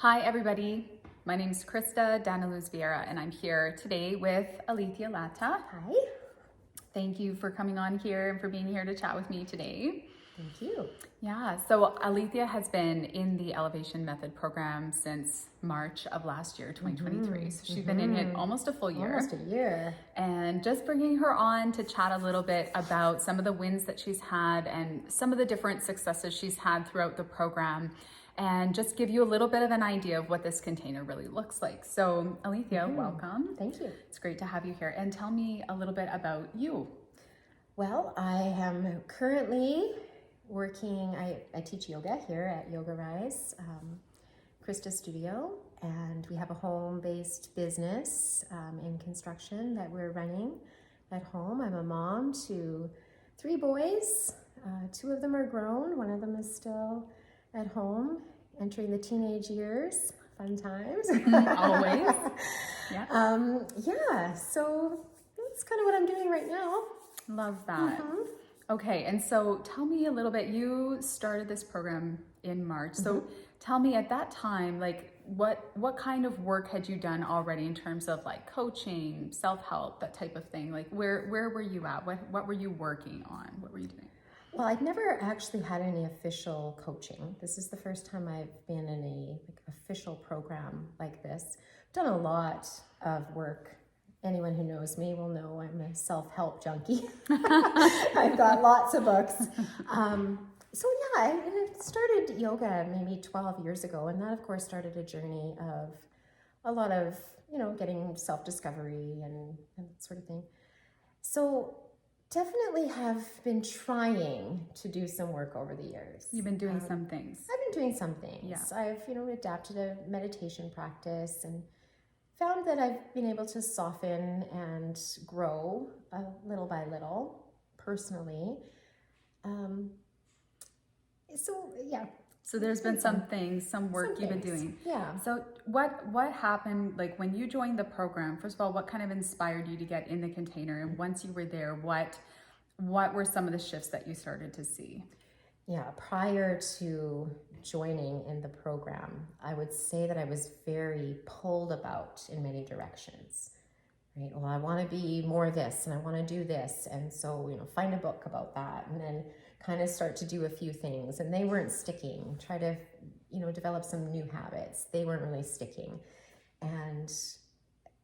Hi everybody, my name is Krista Daniluz Vieira and I'm here today with Alethea. Hi. Thank you for coming on here and for being here to chat with me today. Thank you. Yeah, so Alethea has been in the Elevation Method program since March of last year, 2023. So she's been in it almost a full year. Almost a year. And just bringing her on to chat a little bit about some of the wins that she's had and some of the different successes she's had throughout the program, and just give you a little bit of an idea of what this container really looks like. So Alethea, welcome. Thank you. It's great to have you here. And tell me a little bit about you. Well, I am currently working, I teach yoga here at Yoga Rise, Krista Studio, and we have a home-based business in construction that we're running at home. I'm a mom to 3 boys. 2 of them are grown, one of them is still at home, entering the teenage years. Fun times. Always. Yeah. Yeah, so that's kind of what I'm doing right now. Love that. Okay, and so tell me a little bit, you started this program in March. So tell me at that time, like what kind of work had you done already in terms of like coaching, self-help, that type of thing? Like where were you at? What were you working on? What were you doing? Well, I've never actually had any official coaching. This is the first time I've been in a official program like this. I've done a lot of work. Anyone who knows me will know I'm a self-help junkie. I've got lots of books. So yeah, I started yoga maybe 12 years ago, and that of course started a journey of a lot of, getting self-discovery and that sort of thing. So definitely have been trying to do some work over the years. You've been doing some things. I've been doing some things. Yeah. I've, adapted a meditation practice and found that I've been able to soften and grow little by little personally. So yeah. So there's been some things, some work you've been doing. Yeah. So what happened, like when you joined the program, first of all, what kind of inspired you to get in the container? And once you were there, what were some of the shifts that you started to see? Yeah, prior to joining in the program, I would say that I was very pulled about in many directions, right? Well, I want to be more of this and I want to do this. And so, find a book about that and then kind of start to do a few things, and they weren't sticking. Try to, develop some new habits. They weren't really sticking. And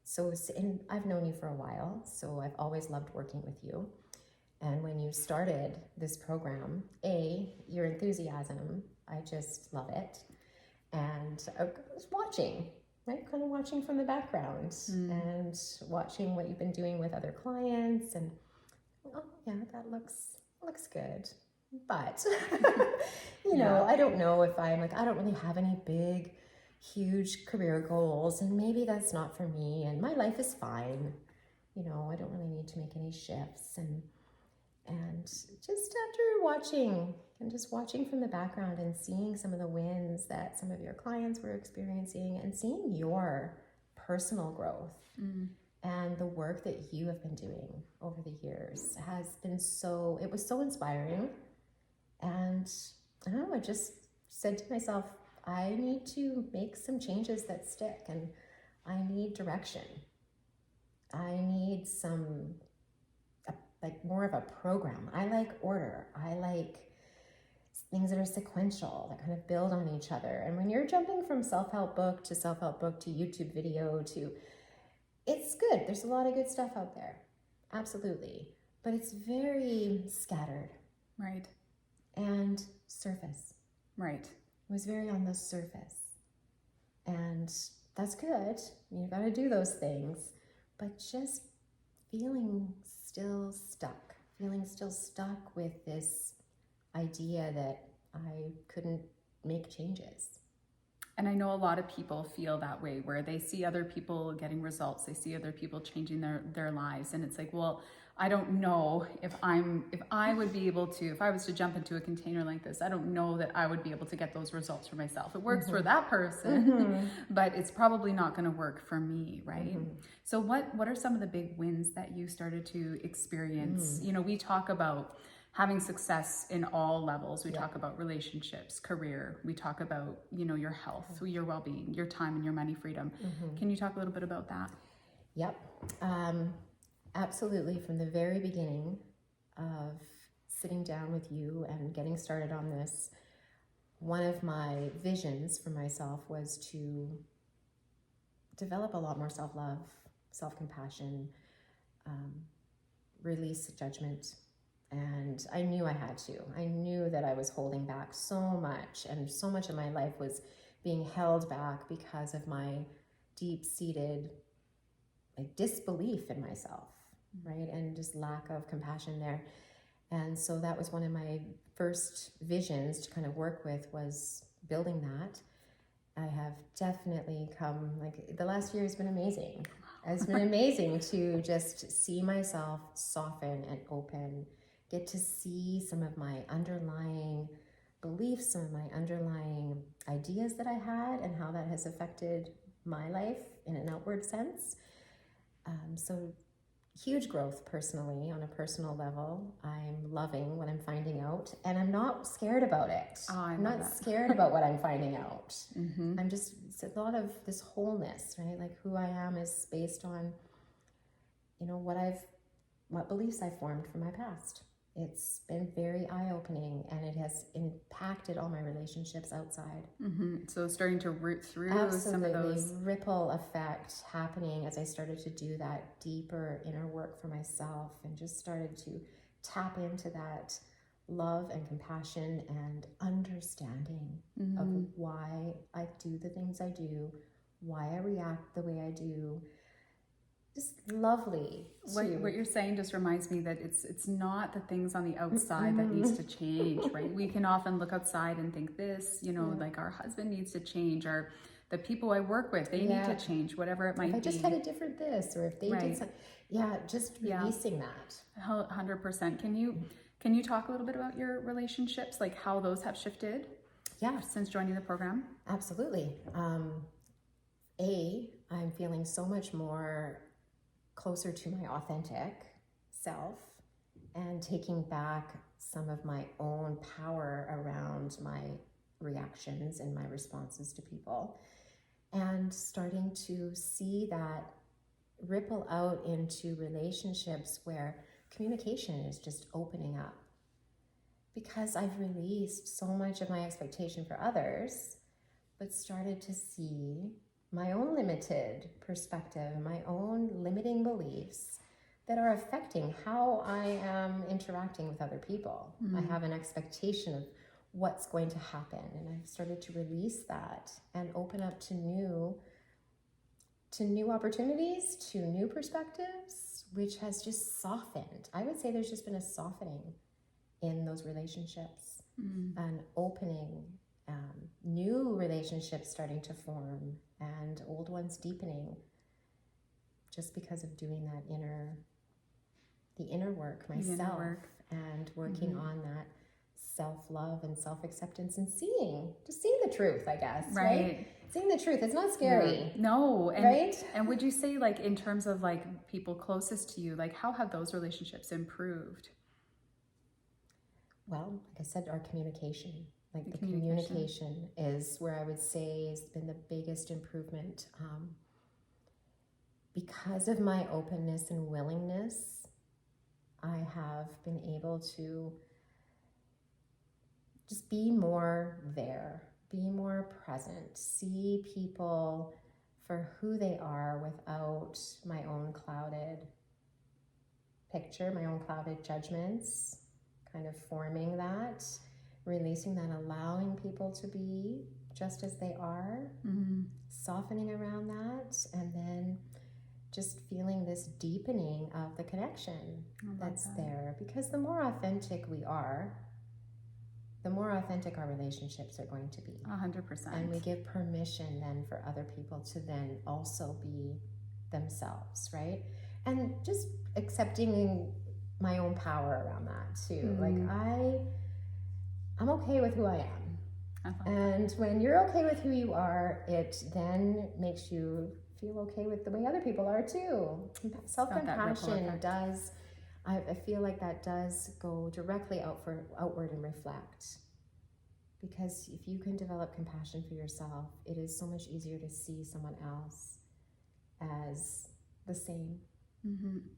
so, and I've known you for a while, so I've always loved working with you. And when you started this program, your enthusiasm, I just love it. And I was watching, right? Kind of watching from the background and watching what you've been doing with other clients. And, oh yeah, that looks good. But, I don't know if I don't really have any big, huge career goals, and maybe that's not for me. And my life is fine. I don't really need to make any shifts. And just after watching from the background and seeing some of the wins that some of your clients were experiencing and seeing your personal growth and the work that you have been doing over the years has been it was so inspiring. And I don't know, I just said to myself, I need to make some changes that stick, and I need direction. I need more of a program. I like order. I like things that are sequential, that kind of build on each other. And when you're jumping from self-help book to YouTube video it's good. There's a lot of good stuff out there. Absolutely. But it's very scattered. Right. And surface. Right. It was very on the surface. And that's good. You got to do those things. But just feeling still stuck with this idea that I couldn't make changes. And I know a lot of people feel that way, where they see other people getting results, they see other people changing their lives, and it's like, well, I don't know if I would be able to, if I was to jump into a container like this, I don't know that I would be able to get those results for myself. It works for that person, but it's probably not going to work for me, right? So what are some of the big wins that you started to experience? We talk about having success in all levels. We talk about relationships, career, we talk about, your health, your well-being, your time and your money freedom. Can you talk a little bit about that? Yep. Absolutely. From the very beginning of sitting down with you and getting started on this, one of my visions for myself was to develop a lot more self-love, self-compassion, release judgment. And I knew I had to. I knew that I was holding back so much, and so much of my life was being held back because of my deep-seated disbelief in myself, right? And just lack of compassion there. And so that was one of my first visions to kind of work with, was building that. I have definitely come, the last year has been amazing. It's been amazing to just see myself soften and open, get to see some of my underlying beliefs, some of my underlying ideas that I had, and how that has affected my life in an outward sense. So huge growth personally, on a personal level. I'm loving what I'm finding out, and I'm not scared about it. I'm not scared about what I'm finding out. I'm just, it's a lot of this wholeness, right? Like who I am is based on, what beliefs I formed from my past. It's been very eye-opening, and it has impacted all my relationships outside. So starting to root through some of those ripple effect happening as I started to do that deeper inner work for myself, and just started to tap into that love and compassion and understanding of why I do the things I do, why I react the way I do. Just lovely. What you're saying just reminds me that it's not the things on the outside that needs to change, right? We can often look outside and think this, like our husband needs to change, or the people I work with, they need to change, whatever it might be. If I just had a different this, or if they did something. Just releasing that. 100%. Can you talk a little bit about your relationships, like how those have shifted since joining the program? Absolutely. I'm feeling so much more closer to my authentic self, and taking back some of my own power around my reactions and my responses to people, and starting to see that ripple out into relationships where communication is just opening up, because I've released so much of my expectation for others, but started to see my own limited perspective, my own limiting beliefs that are affecting how I am interacting with other people. I have an expectation of what's going to happen, and I've started to release that and open up to new opportunities, to new perspectives, which has just softened. I would say there's just been a softening in those relationships, an opening, new relationships starting to form, and old ones deepening, just because of doing that the inner work myself, and working on that self-love and self-acceptance, and seeing the truth, I guess, right? Seeing the truth. It's not scary. No. Right? And would you say, like, in terms of like people closest to you, like how have those relationships improved? Well, like I said, our communication. Like the communication is where I would say has been the biggest improvement. Because of my openness and willingness, I have been able to just be more there, be more present, see people for who they are without my own clouded picture, my own clouded judgments, kind of forming that, releasing that, allowing people to be just as they are, softening around that, and then just feeling this deepening of the connection that's there. Because the more authentic we are, the more authentic our relationships are going to be. 100%. And we give permission then for other people to then also be themselves, right? And just accepting my own power around that too. Like I'm okay with who I am. And when you're okay with who you are, it then makes you feel okay with the way other people are too. Self-compassion does I feel like that does go directly outward and reflect. Because if you can develop compassion for yourself, it is so much easier to see someone else as the same.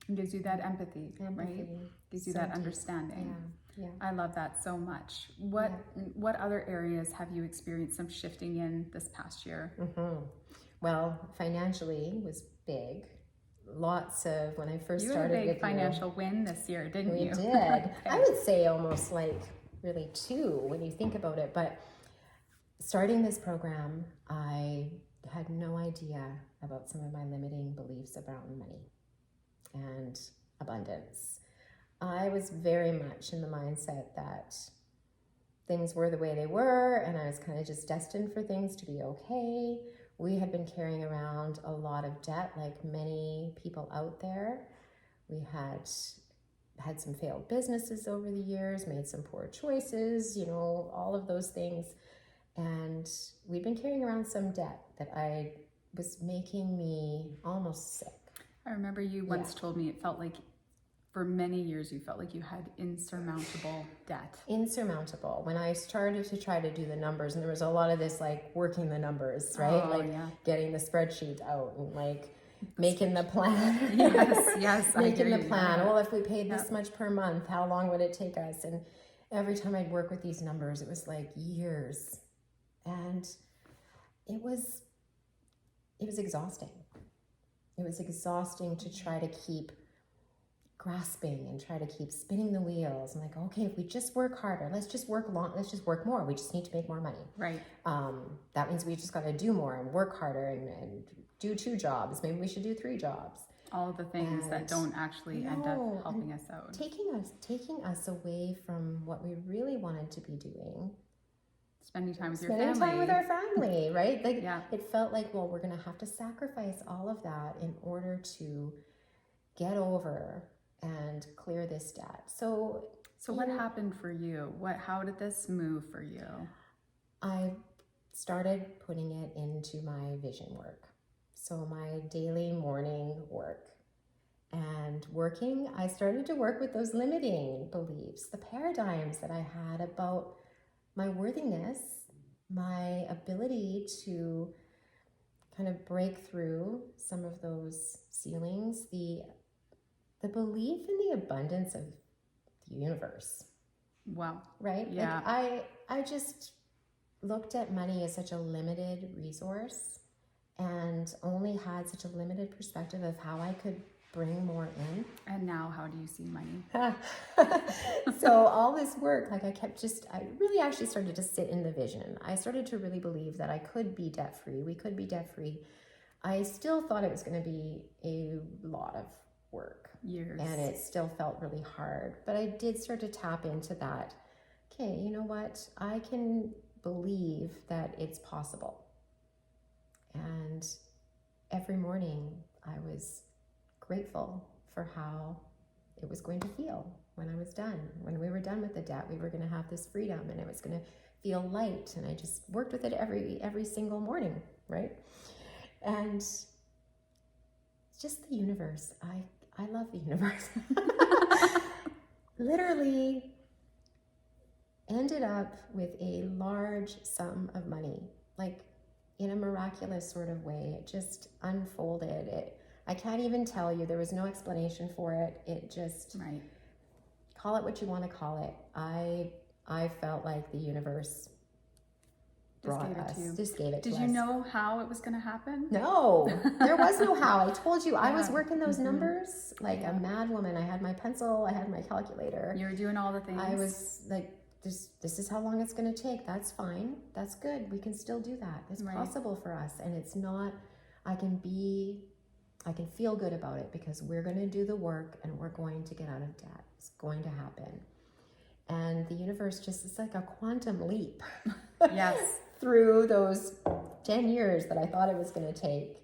It gives you that empathy, right? Gives you so that deep. understanding. Yeah. I love that so much. What other areas have you experienced some shifting in this past year? Well, financially was big. Lots of, when I first You started had a big with financial win this year, didn't you? We did. I would say almost like really two when you think about it. But starting this program, I had no idea about some of my limiting beliefs around money and abundance. I was very much in the mindset that things were the way they were, and I was kind of just destined for things to be okay. We had been carrying around a lot of debt, like many people out there. We had some failed businesses over the years, made some poor choices, all of those things. And we'd been carrying around some debt that I was making me almost sick. I remember you once told me it felt like for many years you felt like you had insurmountable debt. Insurmountable. When I started to try to do the numbers, and there was a lot of this like working the numbers, right? Getting the spreadsheet out and like making the plan. Yes. Making the plan. Well, if we paid this much per month, how long would it take us? And every time I'd work with these numbers, it was like years. And it was exhausting. It was exhausting to try to keep grasping and try to keep spinning the wheels. I'm like, okay, if we just work harder, let's just work more. We just need to make more money. Right. That means we just got to do more and work harder and do 2 jobs. Maybe we should do 3 jobs. All of the things that don't actually end up helping us out. Taking us away from what we really wanted to be doing. Spending time with your family. Spending time with our family, right? It felt like, well, we're going to have to sacrifice all of that in order to get over and clear this debt. So what happened for you? How did this move for you? I started putting it into my vision work. So my daily morning work. And working, I started to work with those limiting beliefs, the paradigms that I had about my worthiness, my ability to kind of break through some of those ceilings, the belief in the abundance of the universe. Wow. Right? Yeah. I just looked at money as such a limited resource and only had such a limited perspective of how I could bring more in. And now how do you see money? So all this work, I really actually started to sit in the vision. I started to really believe that I could be debt-free. We could be debt-free. I still thought it was going to be a lot of work. Years. And it still felt really hard. But I did start to tap into that. Okay, you know what? I can believe that it's possible. And every morning I was grateful for how it was going to feel when I was done. When we were done with the debt, we were going to have this freedom and it was going to feel light. And I just worked with it every single morning, right? And just the universe. I love the universe. Literally ended up with a large sum of money, like in a miraculous sort of way. It just unfolded. I can't even tell you. There was no explanation for it. It just, right. Call it what you want to call it. I felt like the universe just gave it to us. Did you know how it was going to happen? No, there was no how. I told you, I was working those numbers like a mad woman. I had my pencil, I had my calculator. You were doing all the things. I was like, this is how long it's going to take. That's fine. That's good. We can still do that. It's possible for us. And it's not, I can feel good about it because we're going to do the work and we're going to get out of debt. It's going to happen. And the universe it's like a quantum leap. Yes. Through those 10 years that I thought it was going to take,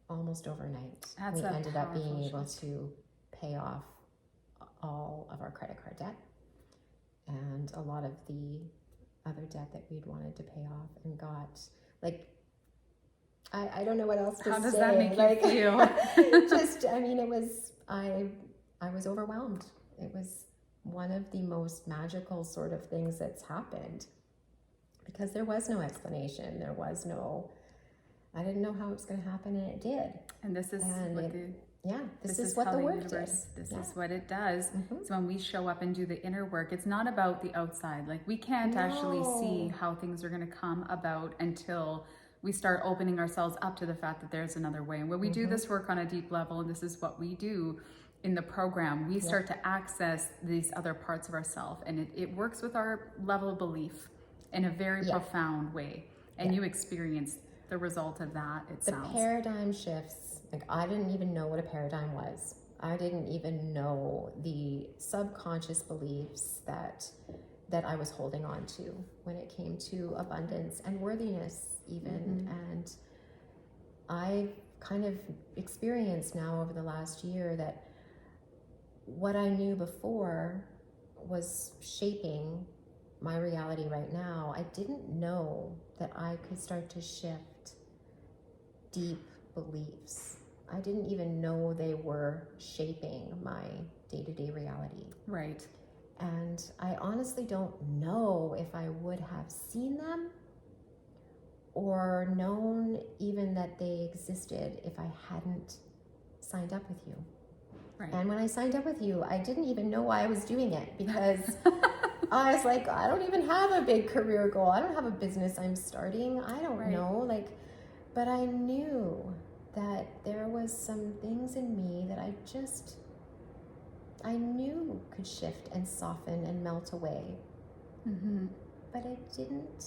almost overnight, we ended up being able to pay off all of our credit card debt and a lot of the other debt that we'd wanted to pay off, and I don't know what else to say. How does that make you feel? Just, I mean, I was overwhelmed. It was one of the most magical sort of things that's happened because there was no explanation. I didn't know how it was going to happen, and it did. And this is this is what the work did. This is what it does. So when we show up and do the inner work, it's not about the outside. Like we can't actually see how things are going to come about until we start opening ourselves up to the fact that there's another way. And when we do this work on a deep level, and this is what we do in the program, we start to access these other parts of ourselves, and it works with our level of belief in a very profound way. And you experience the result of that, it sounds. The paradigm shifts. Like I didn't even know what a paradigm was. I didn't even know the subconscious beliefs that I was holding on to when it came to abundance and worthiness even. And I've kind of experienced now over the last year that what I knew before was shaping my reality right now. I didn't know that I could start to shift deep beliefs. I didn't even know they were shaping my day-to-day reality. Right. And I honestly don't know if I would have seen them or known even that they existed if I hadn't signed up with you. Right. And when I signed up with you, I didn't even know why I was doing it because I was like, I don't even have a big career goal. I don't have a business I'm starting. I don't know. But I knew that there was some things in me that I knew could shift and soften and melt away. But I didn't.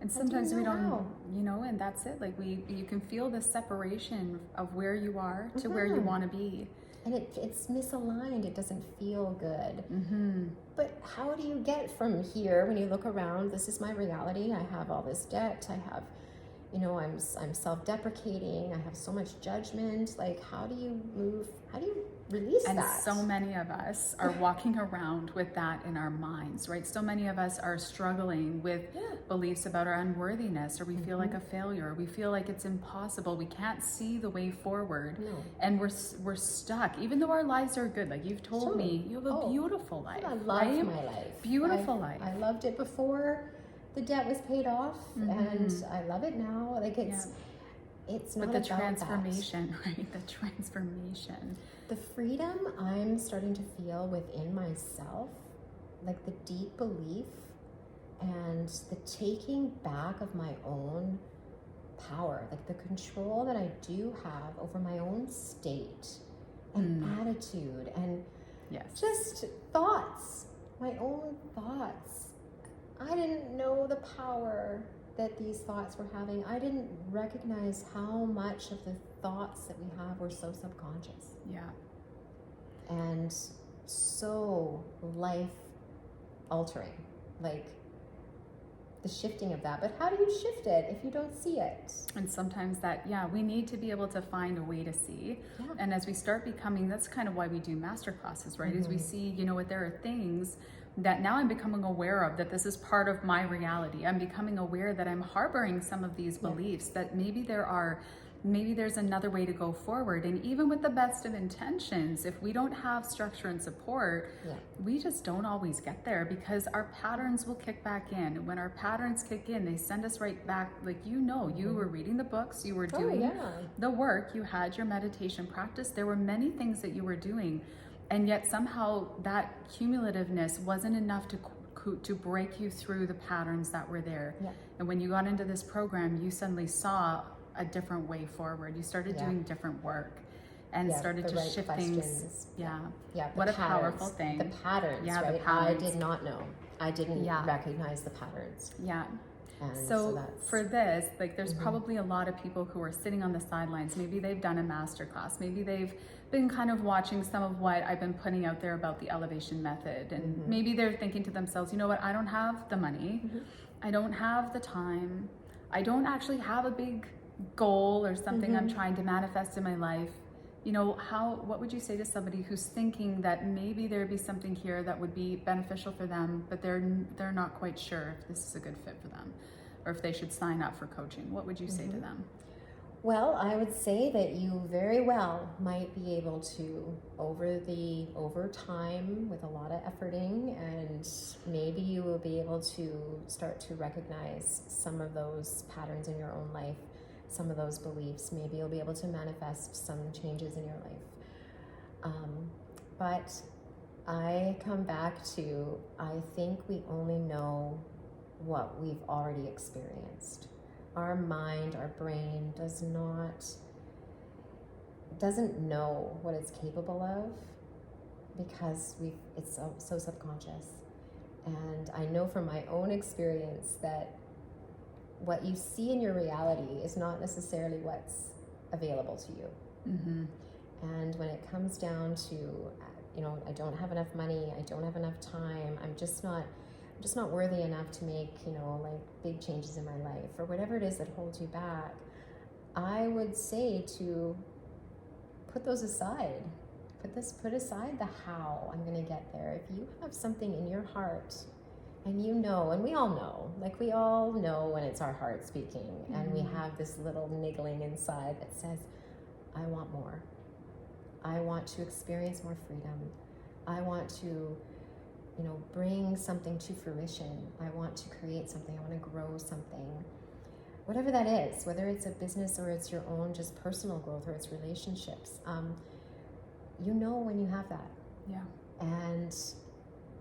And sometimes we don't, and that's it. Like you can feel the separation of where you are to where you want to be. And it's misaligned. It doesn't feel good. But how do you get from here when you look around? This is my reality. I have all this debt. I have, I'm self-deprecating. I have so much judgment. Like, how do you release that? And so many of us are walking around with that in our minds, right? So many of us are struggling with beliefs about our unworthiness, or we feel like a failure, or we feel like it's impossible. We can't see the way forward, and we're stuck. Even though our lives are good, like you've told me, you have a beautiful life. I love my life. Beautiful life. I loved it before the debt was paid off, and I love it now. Like it's not about the transformation, that. right? The transformation. The freedom I'm starting to feel within myself, like the deep belief and the taking back of my own power, like the control that I do have over my own state and attitude and just thoughts, my own thoughts. I didn't know the power that these thoughts were having. I didn't recognize how much of the thoughts that we have were so subconscious. Yeah. And so life altering, like the shifting of that. But how do you shift it if you don't see it? And sometimes we need to be able to find a way to see. Yeah. And as we start becoming, that's kind of why we do master classes, right? As we see, there are things that now I'm becoming aware of, that this is part of my reality. I'm becoming aware that I'm harboring some of these beliefs, that maybe there's another way to go forward. And even with the best of intentions, if we don't have structure and support, we just don't always get there, because our patterns will kick back in. And when our patterns kick in, they send us right back. Like, you were reading the books, you were doing the work, you had your meditation practice. There were many things that you were doing. And yet somehow that cumulativeness wasn't enough to break you through the patterns that were there. Yeah. And when you got into this program, you suddenly saw a different way forward. You started doing different work and started to shift things. Yeah. What a powerful thing. The patterns, right? The patterns. I did not know. I didn't recognize the patterns. Yeah. So for this, like, there's probably a lot of people who are sitting on the sidelines. Maybe they've done a master class. Maybe they've been kind of watching some of what I've been putting out there about the elevation method. And maybe they're thinking to themselves, you know what, I don't have the money. I don't have the time. I don't actually have a big goal or something I'm trying to manifest in my life. What would you say to somebody who's thinking that maybe there'd be something here that would be beneficial for them, but they're not quite sure if this is a good fit for them? or if they should sign up for coaching, what would you say to them? Well, I would say that you very well might be able to, over time, with a lot of efforting, and maybe you will be able to start to recognize some of those patterns in your own life, some of those beliefs. Maybe you'll be able to manifest some changes in your life. But I come back to, I think we only know what we've already experienced. Our mind, our brain doesn't know what it's capable of, because it's so subconscious. And I know from my own experience that what you see in your reality is not necessarily what's available to you. Mm-hmm. And when it comes down to, I don't have enough money, I don't have enough time, I'm just not worthy enough to make, like big changes in my life, or whatever it is that holds you back, I would say to put those aside. Put aside the how I'm going to get there. If you have something in your heart, and and we all know, when it's our heart speaking, mm-hmm. and we have this little niggling inside that says, I want more. I want to experience more freedom. I want to bring something to fruition. I want to create something. I want to grow something. Whatever that is, whether it's a business or it's your own just personal growth or it's relationships, when you have that. Yeah. And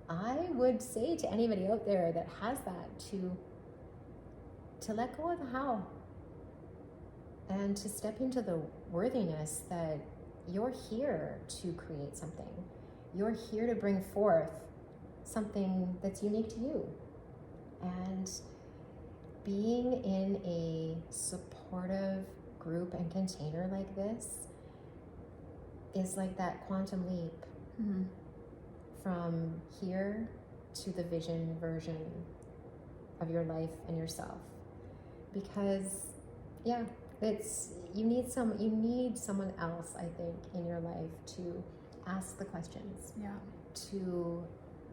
I would say to anybody out there that has that to let go of the how and to step into the worthiness that you're here to create something. You're here to bring forth something that's unique to you. And being in a supportive group and container like this is like that quantum leap, mm-hmm. from here to the vision version of your life and yourself. Because you need someone else, I think, in your life to ask the questions. Yeah. To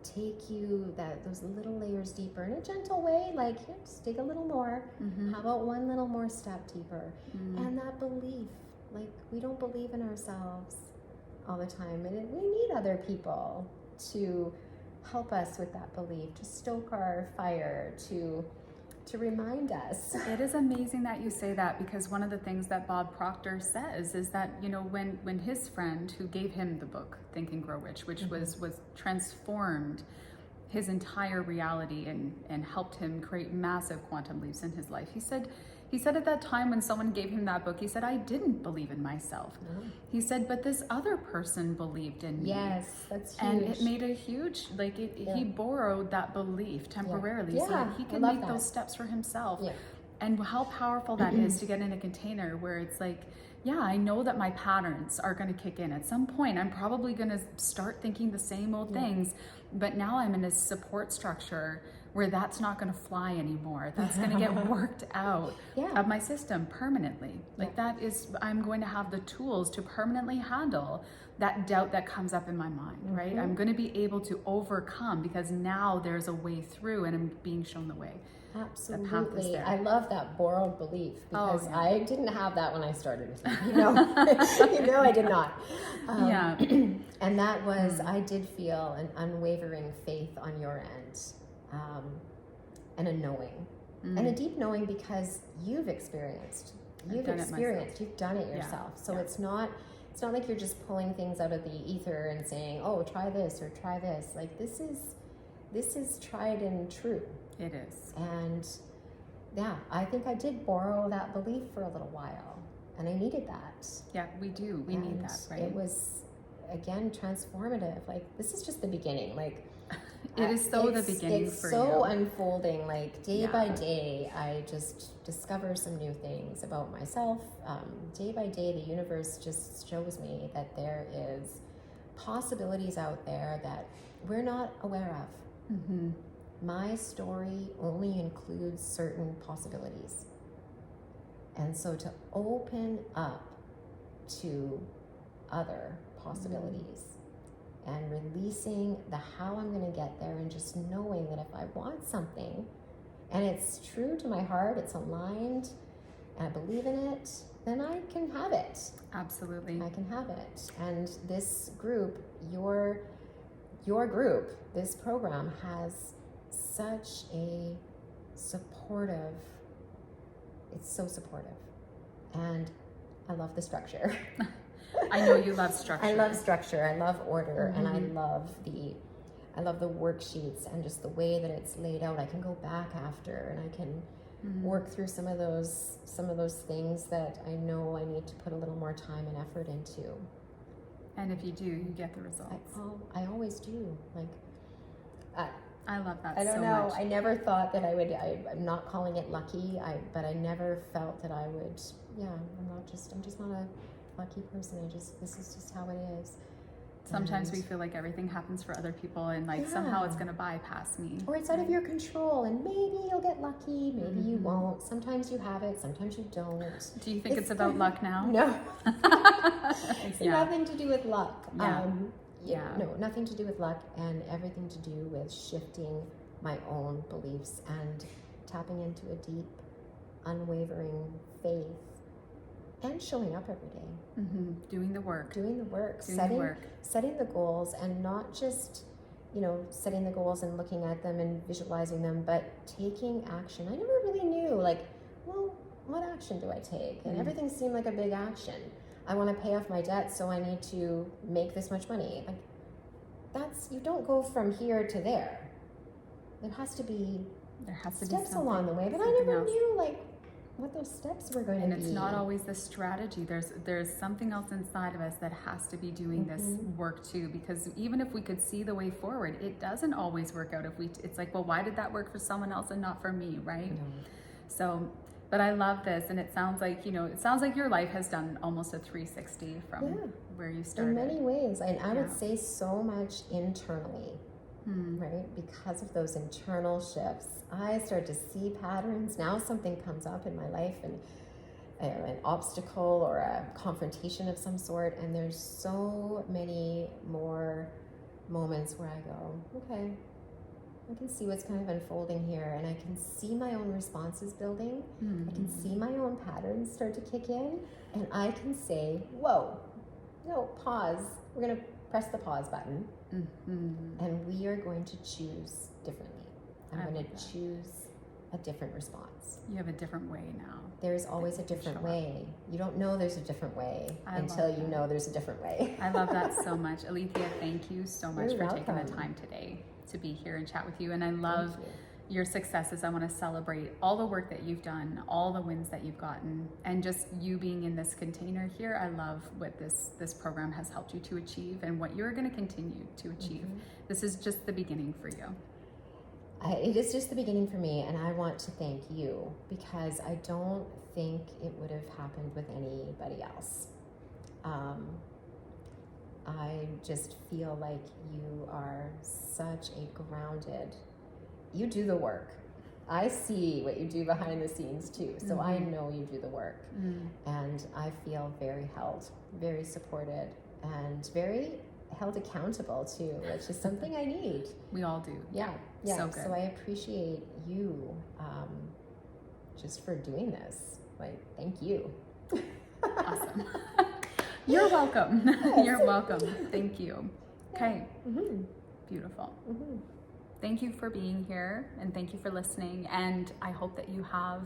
take you those little layers deeper in a gentle way, like just dig a little more. Mm-hmm. How about one little more step deeper? Mm-hmm. And that belief, like we don't believe in ourselves all the time, and we need other people to help us with that belief, to stoke our fire, to remind us. It is amazing that you say that, because one of the things that Bob Proctor says is that, when his friend who gave him the book, Think and Grow Rich, which mm-hmm. was transformed his entire reality and helped him create massive quantum leaps in his life. He said at that time when someone gave him that book, he said, I didn't believe in myself. No. He said, but this other person believed in me. Yes, that's huge. And it made a huge, he borrowed that belief temporarily so that he can make those steps for himself. Yeah. And how powerful that is to get in a container where it's like, yeah, I know that my patterns are going to kick in. At some point, I'm probably going to start thinking the same old things, but now I'm in a support structure where that's not going to fly anymore. That's going to get worked out of my system permanently. I'm going to have the tools to permanently handle that doubt that comes up in my mind, right? Mm-hmm. I'm going to be able to overcome, because now there's a way through and I'm being shown the way. Absolutely. I love that borrowed belief, because I didn't have that when I started with you. I did not. And that was, I did feel an unwavering faith on your end, and a knowing, and a deep knowing, because you've done it yourself. So it's not like you're just pulling things out of the ether and saying, oh, try this or try this. Like this is tried and true. It is. And I think I did borrow that belief for a little while, and I needed that. Yeah, we do. We need that, right? It was, again, transformative. Like, this is just the beginning. Like, it is the beginning for you. It's so unfolding. Like, day by day, I just discover some new things about myself. Day by day, the universe just shows me that there is possibilities out there that we're not aware of. Mm-hmm. My story only includes certain possibilities. And so to open up to other possibilities and releasing the how I'm going to get there, and just knowing that if I want something, and it's true to my heart, it's aligned, and I believe in it, then I can have it. Absolutely. I can have it. And this group, your group, this program has such a supportive, it's so supportive. And I love the structure. I know you love structure. I love structure. I love order, Mm-hmm. and I love the worksheets and just the way that it's laid out. I can go back after, and I can work through some of those things that I know I need to put a little more time and effort into. And if you do, you get the results. I always do. Like, I love that I don't so know. much. I never thought that I would. I'm not calling it lucky. But I never felt that I would. Yeah, I'm just not a lucky person. This is just how it is. Sometimes we feel like everything happens for other people, and like somehow it's going to bypass me. Or it's out of your control, and maybe you'll get lucky, maybe you won't. Sometimes you have it, sometimes you don't. Do you think it's about luck now? No. Yeah. Nothing to do with luck. Yeah. No, nothing to do with luck, and everything to do with shifting my own beliefs and tapping into a deep, unwavering faith and showing up every day. Doing the work. Setting the goals, and not just, setting the goals and looking at them and visualizing them, but taking action. I never really knew, well, what action do I take? And everything seemed like a big action. I want to pay off my debt, so I need to make this much money. You don't go from here to there. There has to be steps along the way, but I never knew what those steps were going to be. And it's not always the strategy. There's something else inside of us that has to be doing this work too, because even if we could see the way forward, it doesn't always work out. It's like, well, why did that work for someone else and not for me, right? So, but I love this, and it sounds like your life has done almost a 360 from where you started. In many ways, and I would say so much internally. Right? Because of those internal shifts, I start to see patterns. Now something comes up in my life, and an obstacle or a confrontation of some sort, and there's so many more moments where I go, okay, I can see what's kind of unfolding here, and I can see my own responses building. I can see my own patterns start to kick in, and I can say, whoa, no, pause. We're going to press the pause button. And we are going to choose differently. I'm going to choose a different response. You have a different way now. There's always a different way. You don't know there's a different way until you know there's a different way. I love that so much. Alethea, thank you so much You're for taking the welcome. time today to be here and chat with you. And I love your successes. I want to celebrate all the work that you've done, all the wins that you've gotten, and just you being in this container here. I love what this program has helped you to achieve and what you're going to continue to achieve. This is just the beginning for you. It is just the beginning for me, and I want to thank you, because I don't think it would have happened with anybody else. I just feel like you are such a grounded, you do the work. I see what you do behind the scenes too, so I know you do the work. And I feel very held, very supported, and very held accountable too, which is something I need. We all do. Yeah. So good. So I appreciate you just for doing this. Thank you. Awesome. You're welcome. You're welcome. Thank you. Okay. Beautiful. Thank you for being here, and thank you for listening. And I hope that you have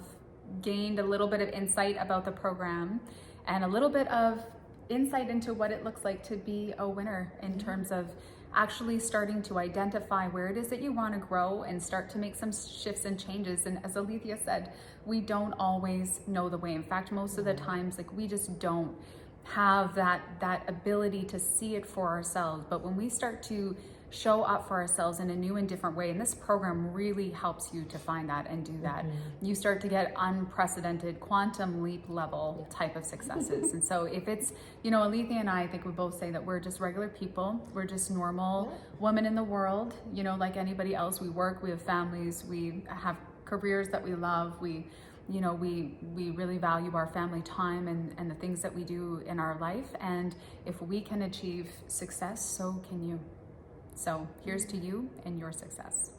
gained a little bit of insight about the program and a little bit of insight into what it looks like to be a winner in terms of actually starting to identify where it is that you want to grow and start to make some shifts and changes. And as Alethea said, we don't always know the way. In fact, most of the times, we just don't have that ability to see it for ourselves. But when we start to show up for ourselves in a new and different way, and this program really helps you to find that and do that, you start to get unprecedented quantum leap level type of successes. And so if it's, Alethea and I think we both say that we're just regular people. We're just normal women in the world, like anybody else. We work, we have families, we have careers that we love. We really value our family time and the things that we do in our life. And if we can achieve success, so can you. So here's to you and your success.